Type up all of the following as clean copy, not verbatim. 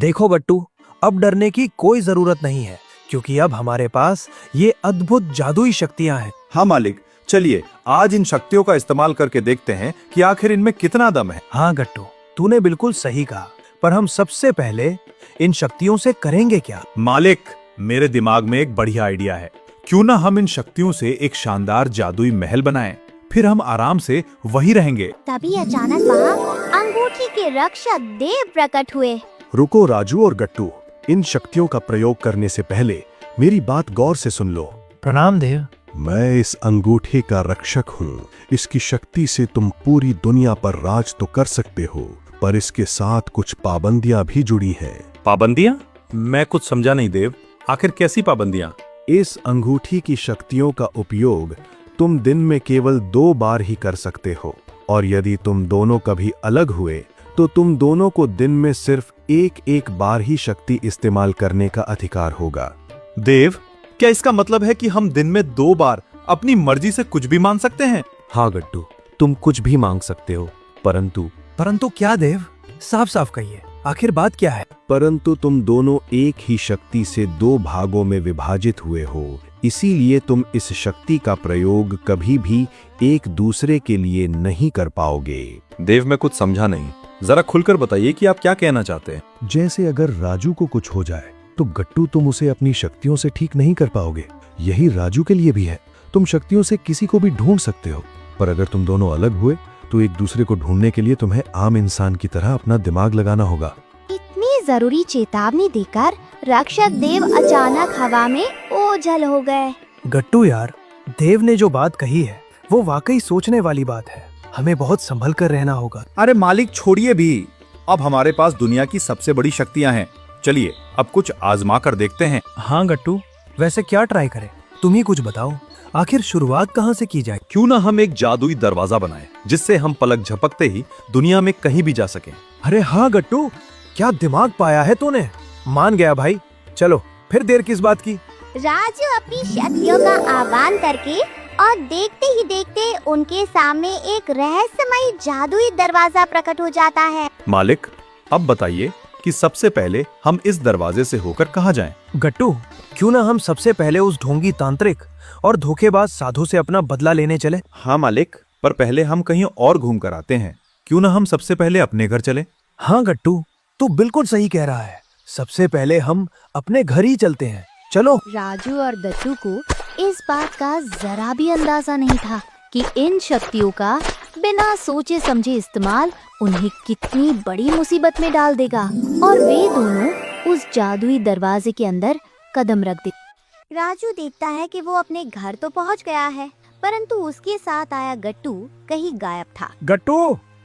देखो गट्टू, अब डरने की कोई जरूरत नहीं है, क्योंकि अब हमारे पास ये अद्भुत जादुई शक्तियां हैं। हाँ मालिक, चलिए आज इन शक्तियों का इस्तेमाल करके देखते हैं कि आखिर इनमें कितना दम है। हाँ गट्टू, तूने बिल्कुल सही कहा, पर हम सबसे पहले इन शक्तियों से करेंगे क्या? मालिक, मेरे दिमाग में एक बढ़िया आइडिया है। क्यों ना हम इन शक्तियों से एक शानदार जादुई महल बनाएं, फिर हम आराम से वहीं रहेंगे। तभी अचानक वहाँ अंगूठी के रक्षक देव प्रकट हुए। रुको राजू और गट्टू, इन शक्तियों का प्रयोग करने से पहले मेरी बात गौर से सुन लो। प्रणाम देव। मैं इस अंगूठे का रक्षक हूँ। इसकी शक्ति से तुम पूरी दुनिया पर राज तो कर सकते हो, पर इसके साथ कुछ पाबंदियां भी जुड़ी हैं। पाबंदियां? मैं कुछ समझा नहीं देव, आखिर कैसी पाबंदियां? इस अंगूठी की शक्तियों का उपयोग तुम दिन में केवल 2 बार ही कर सकते हो, और यदि तुम दोनों कभी अलग हुए तो तुम दोनों को दिन में सिर्फ एक बार ही शक्ति इस्तेमाल करने का अधिकार होगा। देव, क्या इसका मतलब है कि हम दिन में 2 बार अपनी मर्जी से कुछ भी मांग सकते हैं? हाँ गट्टू, तुम कुछ भी मांग सकते हो, परंतु क्या देव? साफ साफ कहिए, आखिर बात क्या है? परंतु तुम दोनों एक ही शक्ति से 2 भागों में विभाजित हुए हो, इसीलिए तुम इस शक्ति का प्रयोग कभी भी एक दूसरे के लिए नहीं कर पाओगे। देव, मैं कुछ समझा नहीं, जरा खुलकर बताइए कि आप क्या कहना चाहते हैं। जैसे अगर राजू को कुछ हो जाए तो गट्टू तुम उसे अपनी शक्तियों से ठीक नहीं कर पाओगे। यही राजू के लिए भी है। तुम शक्तियों से किसी को भी ढूंढ सकते हो, पर अगर तुम दोनों अलग हुए तो एक दूसरे को ढूंढने के लिए तुम्हें आम इंसान की तरह अपना दिमाग लगाना होगा। इतनी जरूरी चेतावनी देकर रक्षक देव अचानक हवा में ओझल हो गए। गट्टू यार, देव ने जो बात कही है वो वाकई सोचने वाली बात है। हमें बहुत संभल कर रहना होगा। अरे मालिक, छोड़िए भी, अब हमारे पास दुनिया की सबसे बड़ी शक्तियां हैं। चलिए अब कुछ आजमा कर देखते हैं। हाँ गट्टू, वैसे क्या ट्राई करें? तुम ही कुछ बताओ, आखिर शुरुआत कहाँ से की जाए? क्यों ना हम एक जादुई दरवाजा बनाएं, जिससे हम पलक झपकते ही दुनिया में कहीं भी जा सकें। अरे हाँ गट्टू, क्या दिमाग पाया है तूने। मान गया भाई, चलो फिर देर किस बात की। राजू अपनी शक्तियों का आह्वान करके और देखते ही देखते उनके सामने एक रहस्यमयी जादुई दरवाजा प्रकट हो जाता है। मालिक, अब बताइए कि सबसे पहले हम इस दरवाजे से होकर कहाँ जाएं? गट्टू, क्यों ना हम सबसे पहले उस ढोंगी तांत्रिक और धोखेबाज साधु से अपना बदला लेने चले? हाँ मालिक, पर पहले हम कहीं और घूम कर आते हैं। क्यों ना हम सबसे पहले अपने घर चले? हाँ गट्टू, तू बिल्कुल सही कह रहा है। सबसे पहले हम अपने घर ही चलते हैं, चलो। राजू और गट्टू को इस बात का जरा भी अंदाजा नहीं था कि इन शक्तियों का बिना सोचे समझे इस्तेमाल उन्हें कितनी बड़ी मुसीबत में डाल देगा। और वे दोनों उस जादुई दरवाजे के अंदर कदम रख देते। राजू देखता है कि वो अपने घर तो पहुंच गया है, परंतु उसके साथ आया गट्टू कहीं गायब था। गट्टू,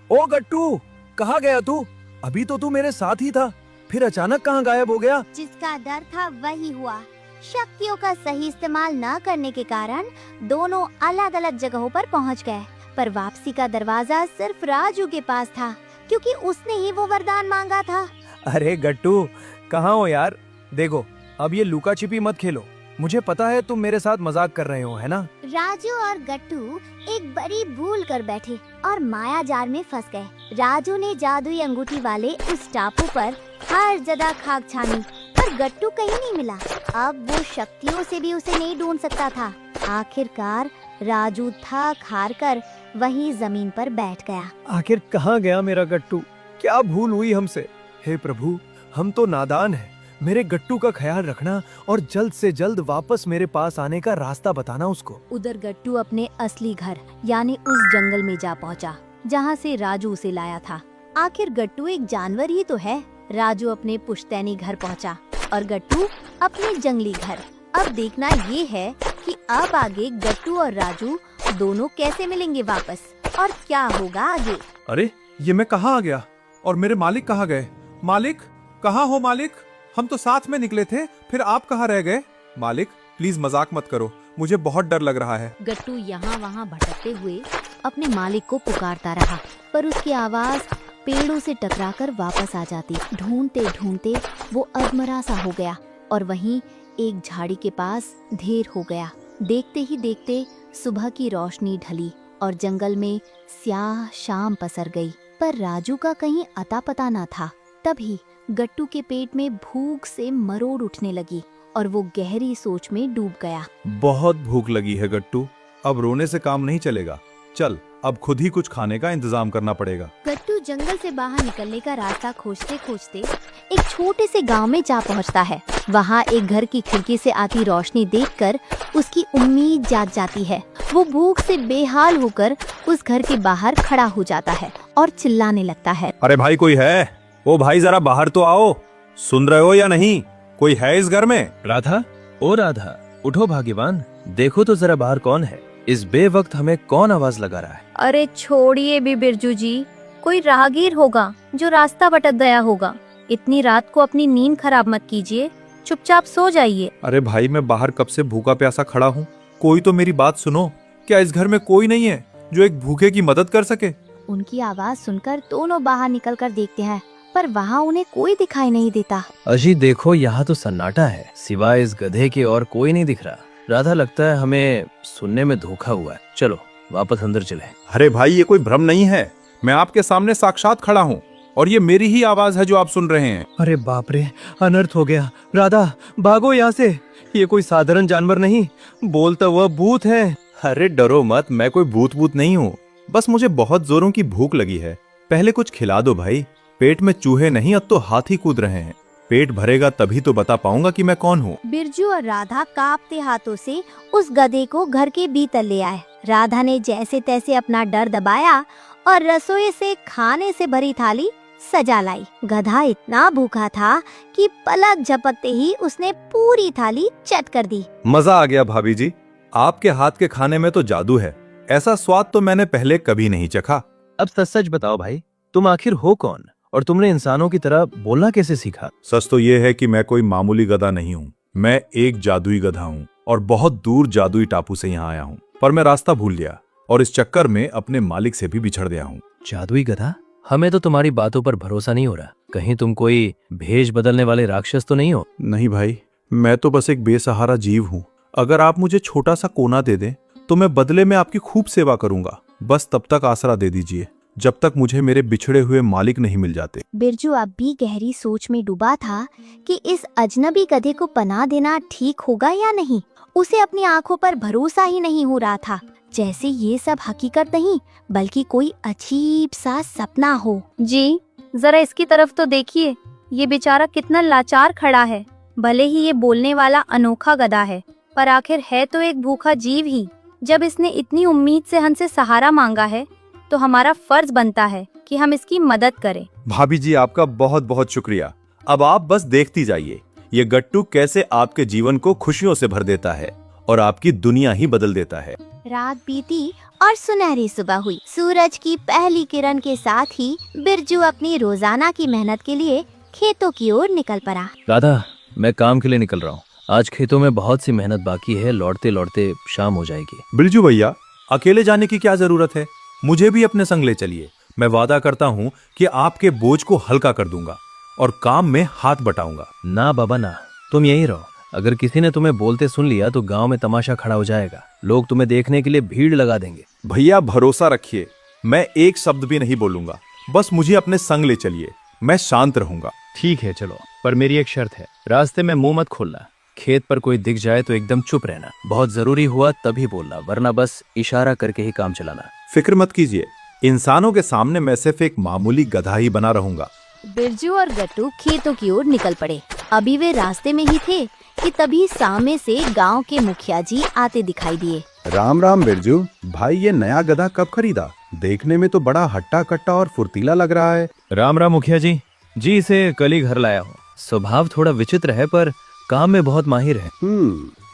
ओ गट्टू, कहाँ गया तू? अभी तो तू मेरे साथ ही था, फिर अचानक कहाँ गायब हो गया? जिसका डर था वही हुआ। शक्तियों का सही इस्तेमाल न करने के कारण दोनों अलग अलग जगहों पर पहुंच गए, पर वापसी का दरवाजा सिर्फ राजू के पास था, क्योंकि उसने ही वो वरदान मांगा था। अरे गट्टू, कहाँ हो यार? देखो, अब ये लुका छिपी मत खेलो। मुझे पता है तुम मेरे साथ मजाक कर रहे हो, है ना? राजू और गट्टू एक बड़ी भूल कर बैठे और माया जाल में फंस गए। राजू ने जादुई अंगूठी वाले उस टापू पर हर जगह खाक छानी, पर गट्टू कहीं नहीं मिला। अब वो शक्तियों से भी उसे नहीं ढूंढ सकता था। आखिरकार राजू थक हार कर वहीं जमीन पर बैठ गया। आखिर कहाँ गया मेरा गट्टू? क्या भूल हुई हमसे? हे प्रभु, हम तो नादान हैं। मेरे गट्टू का ख्याल रखना और जल्द से जल्द वापस मेरे पास आने का रास्ता बताना उसको। उधर गट्टू अपने असली घर यानी उस जंगल में जा पहुंचा, जहां से राजू उसे लाया था। आखिर गट्टू एक जानवर ही तो है। राजू अपने पुश्तैनी घर पहुंचा और गट्टू अपने जंगली घर। अब देखना ये है कि अब आगे गट्टू और राजू दोनों कैसे मिलेंगे वापस, और क्या होगा आगे। अरे, ये मैं कहाँ आ गया और मेरे मालिक कहाँ गए? मालिक, कहाँ हो मालिक? हम तो साथ में निकले थे, फिर आप कहाँ रह गए? मालिक, प्लीज मजाक मत करो, मुझे बहुत डर लग रहा है। गट्टू यहाँ वहाँ भटकते हुए अपने मालिक को पुकारता रहा, पर उसकी आवाज पेड़ों से टकराकर वापस आ जाती। ढूंढते ढूंढते वो अधमरा सा हो गया और वहीं एक झाड़ी के पास ढेर हो गया। देखते ही देखते सुबह की रोशनी ढली और जंगल में स्याह शाम पसर गई, पर राजू का कहीं अता पता न था। तभी गट्टू के पेट में भूख से मरोड़ उठने लगी और वो गहरी सोच में डूब गया। बहुत भूख लगी है गट्टू, अब रोने से काम नहीं चलेगा। चल अब खुद ही कुछ खाने का इंतजाम करना पड़ेगा। गट्टू जंगल से बाहर निकलने का रास्ता खोजते खोजते एक छोटे से गांव में जा पहुंचता है। वहां एक घर की खिड़की से आती रोशनी देखकर उसकी उम्मीद जाग जाती है। वो भूख से बेहाल होकर उस घर के बाहर खड़ा हो जाता है और चिल्लाने लगता है, अरे भाई कोई है? ओ भाई जरा बाहर तो आओ, सुन रहे हो या नहीं? कोई है इस घर में? राधा, ओ राधा, उठो भाग्यवान, देखो तो जरा बाहर कौन है। इस बेवक्त हमें कौन आवाज लगा रहा है? अरे छोड़िए भी बिरजू जी, कोई राहगीर होगा जो रास्ता भटक गया होगा। इतनी रात को अपनी नींद खराब मत कीजिए, चुपचाप सो जाइए। अरे भाई मैं बाहर कब से भूखा प्यासा खड़ा हूँ, कोई तो मेरी बात सुनो। क्या इस घर में कोई नहीं है जो एक भूखे की मदद कर सके? उनकी आवाज सुनकर दोनों बाहर निकलकर देखते हैं, पर वहाँ उन्हें कोई दिखाई नहीं देता। अजी देखो, यहाँ तो सन्नाटा है, सिवाय इस गधे के और कोई नहीं दिख रहा। राधा, लगता है हमें सुनने में धोखा हुआ है, चलो वापस अंदर चले। अरे भाई ये कोई भ्रम नहीं है, मैं आपके सामने साक्षात खड़ा हूँ और ये मेरी ही आवाज है जो आप सुन रहे हैं। अरे बाप रे, अनर्थ हो गया। राधा भागो यहाँ से, ये कोई साधारण जानवर नहीं, बोलता हुआ भूत है। अरे डरो मत, मैं कोई भूत नहीं हूँ, बस मुझे बहुत जोरों की भूख लगी है। पहले कुछ खिला दो भाई, पेट में चूहे नहीं अब तो हाथी कूद रहे हैं। पेट भरेगा तभी तो बता पाऊंगा कि मैं कौन हूँ। बिरजू और राधा कांपते हाथों से उस गधे को घर के भीतर ले आए। राधा ने जैसे तैसे अपना डर दबाया और रसोई से खाने से भरी थाली सजा लाई। गधा इतना भूखा था कि पलक झपकते ही उसने पूरी थाली चट कर दी। मजा आ गया भाभी जी, आपके हाथ के खाने में तो जादू है, ऐसा स्वाद तो मैंने पहले कभी नहीं चखा। अब सच सच बताओ भाई, तुम आखिर हो कौन और तुमने इंसानों की तरह बोलना कैसे सीखा? सच तो ये है कि मैं कोई मामूली गधा नहीं हूँ, मैं एक जादुई गधा हूँ और बहुत दूर जादुई टापू से यहाँ आया हूँ। पर मैं रास्ता भूल गया और इस चक्कर में अपने मालिक से भी बिछड़ गया हूँ। जादुई गधा? हमें तो तुम्हारी बातों पर भरोसा नहीं हो रहा, कहीं तुम कोई भेष बदलने वाले राक्षस तो नहीं हो? नहीं भाई, मैं तो बस एक बेसहारा जीव हूँ। अगर आप मुझे छोटा सा कोना दे दें तो मैं बदले में आपकी खूब सेवा करूंगा। बस तब तक आसरा दे दीजिए जब तक मुझे मेरे बिछड़े हुए मालिक नहीं मिल जाते। बिरजू अब भी गहरी सोच में डूबा था कि इस अजनबी गधे को पनाह देना ठीक होगा या नहीं। उसे अपनी आंखों पर भरोसा ही नहीं हो रहा था, जैसे ये सब हकीकत नहीं बल्कि कोई अजीब सा सपना हो। जी जरा इसकी तरफ तो देखिए, ये बेचारा कितना लाचार खड़ा है। भले ही ये बोलने वाला अनोखा गधा है, पर आखिर है तो एक भूखा जीव ही। जब इसने इतनी उम्मीद से हमसे सहारा मांगा है तो हमारा फर्ज बनता है कि हम इसकी मदद करें। भाभी जी आपका बहुत बहुत शुक्रिया। अब आप बस देखती जाइए ये गट्टू कैसे आपके जीवन को खुशियों से भर देता है और आपकी दुनिया ही बदल देता है। रात बीती और सुनहरी सुबह हुई। सूरज की पहली किरण के साथ ही बिरजू अपनी रोजाना की मेहनत के लिए खेतों की ओर निकल पड़ा। राधा, मैं काम के लिए निकल रहा हूँ, आज खेतों में बहुत सी मेहनत बाकी है, लौटते लौटते शाम हो जाएगी। बिरजू भैया, अकेले जाने की क्या जरूरत है, मुझे भी अपने संग ले चलिए। मैं वादा करता हूँ कि आपके बोझ को हल्का कर दूंगा और काम में हाथ बटाऊंगा। ना बाबा ना, तुम यहीं रहो। अगर किसी ने तुम्हें बोलते सुन लिया तो गांव में तमाशा खड़ा हो जाएगा, लोग तुम्हें देखने के लिए भीड़ लगा देंगे। भैया भरोसा रखिए, मैं एक शब्द भी नहीं बोलूंगा, बस मुझे अपने संग ले चलिए, मैं शांत रहूंगा। ठीक है चलो, पर मेरी एक शर्त है, रास्ते में मुंह मत खोलना, खेत पर कोई दिख जाए तो एकदम चुप रहना, बहुत जरूरी हुआ तभी बोलना, वरना बस इशारा करके ही काम चलाना। फिक्र मत कीजिए, इंसानों के सामने मैं सिर्फ एक मामूली गधा ही बना रहूंगा। बिरजू और गट्टू खेतों की ओर निकल पड़े। अभी वे रास्ते में ही थे कि तभी सामने से गांव के मुखिया जी आते दिखाई दिए। राम राम बिरजू भाई, ये नया गधा कब खरीदा? देखने में तो बड़ा हट्टा कट्टा और फुर्तीला लग रहा है। राम राम मुखिया जी, इसे कल ही घर लाया हूँ। स्वभाव थोड़ा विचित्र है पर काम में बहुत माहिर है।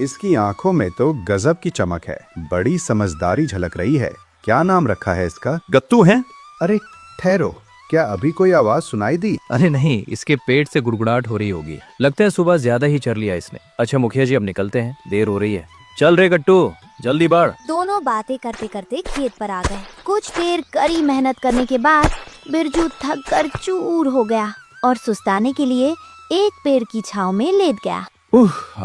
इसकी आंखों में तो गजब की चमक है, बड़ी समझदारी झलक रही है। क्या नाम रखा है इसका? गत्तू है? अरे ठहरो, क्या अभी कोई आवाज सुनाई दी? अरे नहीं, इसके पेट से गुड़गुड़ाहट हो रही होगी, लगता है सुबह ज्यादा ही चर लिया इसने। अच्छा मुखिया जी अब निकलते हैं, देर हो रही है। चल रे गट्टू, जल्दी बढ़। दोनों बातें करते करते खेत पर आ गए। कुछ देर कड़ी मेहनत करने के बाद बिरजू थक कर चूर हो गया और सुस्ताने के लिए एक पेड़ की छांव में लेट गया।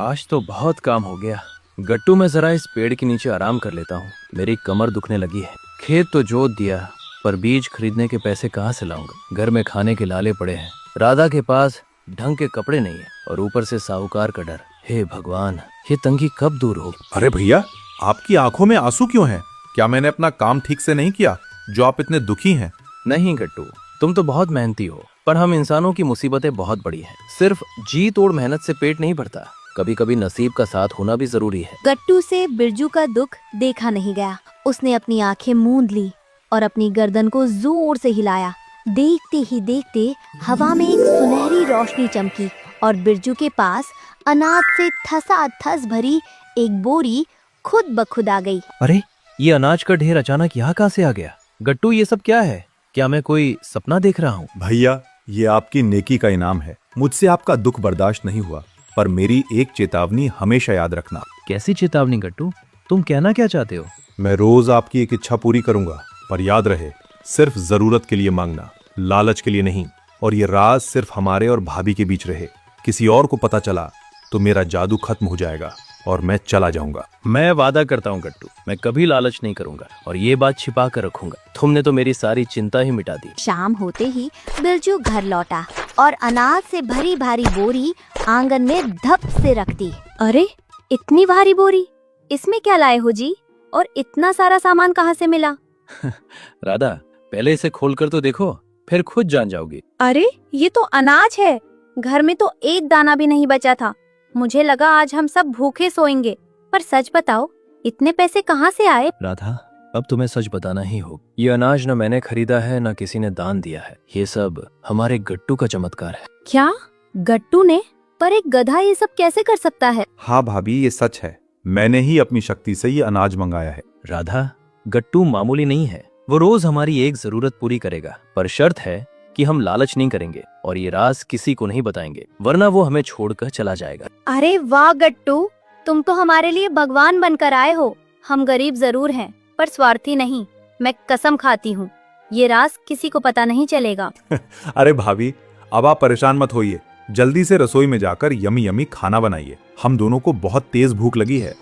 आज तो बहुत काम हो गया। गट्टू, मैं जरा इस पेड़ के नीचे आराम कर लेता हूँ, मेरी कमर दुखने लगी है। खेत तो जोत दिया पर बीज खरीदने के पैसे कहाँ से लाऊंगा? घर में खाने के लाले पड़े हैं, राधा के पास ढंग के कपड़े नहीं है और ऊपर से साहूकार का डर। हे भगवान, ये तंगी कब दूर होगी? अरे भैया, आपकी आंखों में आंसू क्यों हैं? क्या मैंने अपना काम ठीक से नहीं किया जो आप इतने दुखी हैं? नहीं गट्टू, तुम तो बहुत मेहनती हो, पर हम इंसानों की मुसीबतें बहुत बड़ी हैं। सिर्फ जी तोड़ मेहनत से पेट नहीं भरता, कभी कभी नसीब का साथ होना भी जरूरी है। गट्टू से बिरजू का दुख देखा नहीं गया। उसने अपनी आंखें मूंद ली और अपनी गर्दन को जोर से हिलाया। देखते ही देखते हवा में एक सुनहरी रोशनी चमकी और बिरजू के पास अनाज से ठसाठस भरी एक बोरी खुद ब खुद आ गई। अरे, ये अनाज का ढेर अचानक यहाँ कहाँ से आ गया? गट्टू, ये सब क्या है? क्या मैं कोई सपना देख रहा हूँ? भैया, ये आपकी नेकी का इनाम है। मुझसे आपका दुख बर्दाश्त नहीं हुआ, पर मेरी एक चेतावनी हमेशा याद रखना। कैसी चेतावनी गट्टू? तुम कहना क्या चाहते हो? मैं रोज आपकी एक इच्छा पूरी करूंगा, पर याद रहे, सिर्फ जरूरत के लिए मांगना, लालच के लिए नहीं। और ये राज सिर्फ हमारे और भाभी के बीच रहे। किसी और को पता चला तो मेरा जादू खत्म हो जाएगा और मैं चला जाऊंगा। मैं वादा करता हूँ गट्टू, मैं कभी लालच नहीं करूंगा और ये बात छिपा कर रखूंगा। तुमने तो मेरी सारी चिंता ही मिटा दी। शाम होते ही बिरजू घर लौटा और अनाज से भरी भारी बोरी आंगन में धप से रख दी। अरे, इतनी भारी बोरी, इसमें क्या लाए हो जी? और इतना सारा सामान कहाँ से मिला? राधा, पहले इसे खोलकर तो देखो, फिर खुद जान जाओगी। अरे, ये तो अनाज है। घर में तो एक दाना भी नहीं बचा था। मुझे लगा आज हम सब भूखे सोएंगे। पर सच बताओ, इतने पैसे कहाँ से आए? राधा, अब तुम्हें सच बताना ही होगा। ये अनाज न मैंने खरीदा है, न किसी ने दान दिया है। ये सब हमारे गट्टू का चमत्कार है। क्या? गट्टू ने? पर एक गधा ये सब कैसे कर सकता है? हाँ भाभी, ये सच है। मैंने ही अपनी शक्ति से ये अनाज मंगाया है। राधा, गट्टू मामूली नहीं है। वो रोज हमारी एक जरूरत पूरी करेगा, पर शर्त है कि हम लालच नहीं करेंगे और ये राज किसी को नहीं बताएंगे, वरना वो हमें छोड़कर चला जाएगा। अरे वाह गट्टू, तुम तो हमारे लिए भगवान बनकर आए हो। हम गरीब जरूर हैं, पर स्वार्थी नहीं। मैं कसम खाती हूँ, ये राज किसी को पता नहीं चलेगा। अरे भाभी, अब आप परेशान मत होइए। जल्दी से रसोई में जाकर यमी यमी खाना बनाइए। हम दोनों को बहुत तेज भूख लगी है।